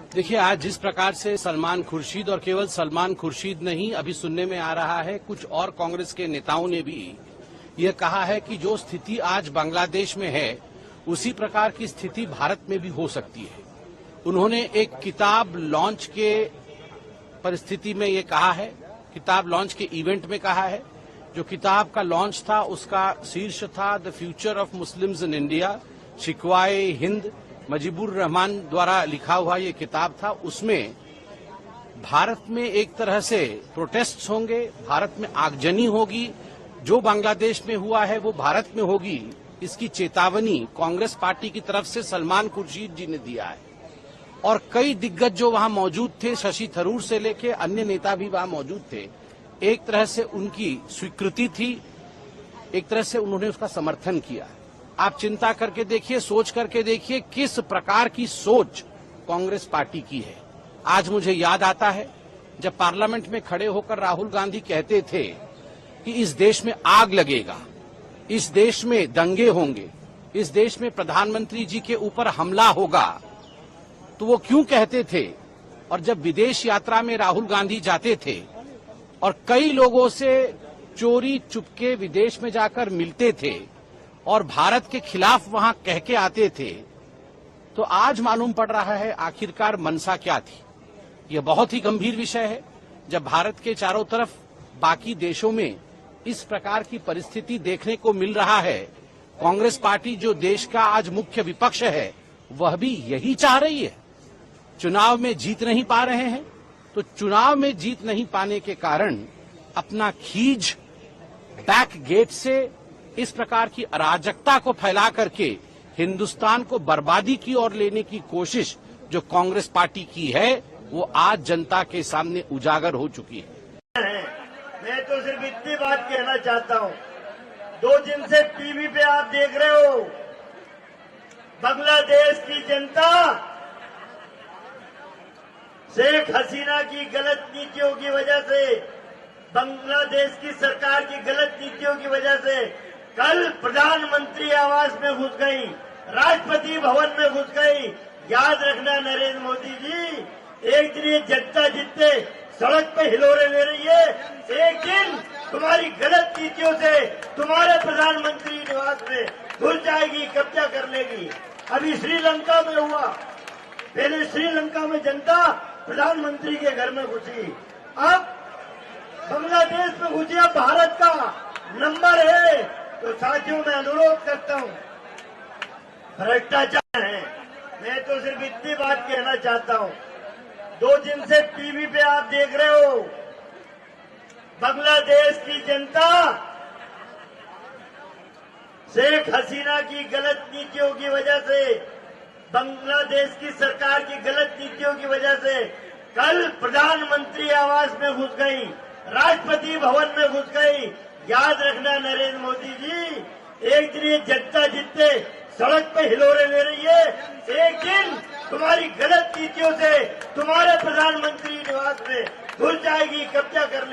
देखिए, आज जिस प्रकार से सलमान खुर्शीद और केवल सलमान खुर्शीद नहीं, अभी सुनने में आ रहा है कुछ और कांग्रेस के नेताओं ने भी ये कहा है कि जो स्थिति आज बांग्लादेश में है उसी प्रकार की स्थिति भारत में भी हो सकती है। उन्होंने एक किताब लॉन्च के परिस्थिति में ये कहा है, किताब लॉन्च के इवेंट में कहा है। जो किताब का लॉन्च था उसका शीर्ष था the future of Muslims in India, शिकवाए हिंद मुजीबुर रहमान द्वारा लिखा हुआ ये किताब था। उसमें भारत में एक तरह से प्रोटेस्ट होंगे, भारत में आगजनी होगी, जो बांग्लादेश में हुआ है वो भारत में होगी, इसकी चेतावनी कांग्रेस पार्टी की तरफ से सलमान खुर्शीद जी ने दिया है। और कई दिग्गज जो वहां मौजूद थे, शशि थरूर से लेके अन्य नेता भी वहां मौजूद थे, एक तरह से उनकी स्वीकृति थी, एक तरह से उन्होंने उसका समर्थन किया। आप चिंता करके देखिए, सोच करके देखिए किस प्रकार की सोच कांग्रेस पार्टी की है। आज मुझे याद आता है जब पार्लियामेंट में खड़े होकर राहुल गांधी कहते थे कि इस देश में आग लगेगा, इस देश में दंगे होंगे, इस देश में प्रधानमंत्री जी के ऊपर हमला होगा। तो वो क्यों कहते थे? और जब विदेश यात्रा में राहुल गांधी जाते थे और कई लोगों से चोरी चुपके विदेश में जाकर मिलते थे और भारत के खिलाफ वहां कह के आते थे, तो आज मालूम पड़ रहा है आखिरकार मंशा क्या थी। यह बहुत ही गंभीर विषय है। जब भारत के चारों तरफ बाकी देशों में इस प्रकार की परिस्थिति देखने को मिल रहा है, कांग्रेस पार्टी जो देश का आज मुख्य विपक्ष है वह भी यही चाह रही है। चुनाव में जीत नहीं पा रहे हैं, तो चुनाव में जीत नहीं पाने के कारण अपना खीज बैक गेट से इस प्रकार की अराजकता को फैला करके हिंदुस्तान को बर्बादी की ओर लेने की कोशिश जो कांग्रेस पार्टी की है वो आज जनता के सामने उजागर हो चुकी है। मैं तो सिर्फ इतनी बात कहना चाहता हूं, 2 दिन से टीवी पे आप देख रहे हो, बांग्लादेश की जनता शेख हसीना की गलत नीतियों की वजह से, बांग्लादेश की सरकार की गलत नीतियों की वजह से कल प्रधानमंत्री आवास में घुस गई, राष्ट्रपति भवन में घुस गई। याद रखना नरेंद्र मोदी जी, एक दिन ये जनता जितने सड़क पे हिलोरे ले रही है, एक दिन तुम्हारी गलत नीतियों से तुम्हारे प्रधानमंत्री निवास में घुस जाएगी, कब्जा कर लेगी। अभी श्रीलंका में हुआ, पहले श्रीलंका में जनता प्रधानमंत्री के घर में घुसी, अब बांग्लादेश में घुसी। अब भारत का नंबर है, तो साथियों मैं अनुरोध करता हूं, भ्रष्टाचार है। मैं तो सिर्फ इतनी बात कहना चाहता हूं, 2 दिन से टीवी पे आप देख रहे हो, बांग्लादेश की जनता शेख हसीना की गलत नीतियों की वजह से, बांग्लादेश की सरकार की गलत नीतियों की वजह से कल प्रधानमंत्री आवास में घुस गई, राष्ट्रपति भवन में घुस गई। याद रखना नरेंद्र मोदी जी, एक दिन ये जनता जितने सड़क पे हिलोरे ले रही है, एक दिन तुम्हारी गलत नीतियों से तुम्हारे प्रधानमंत्री निवास में घुस जाएगी, कब्जा कर ले।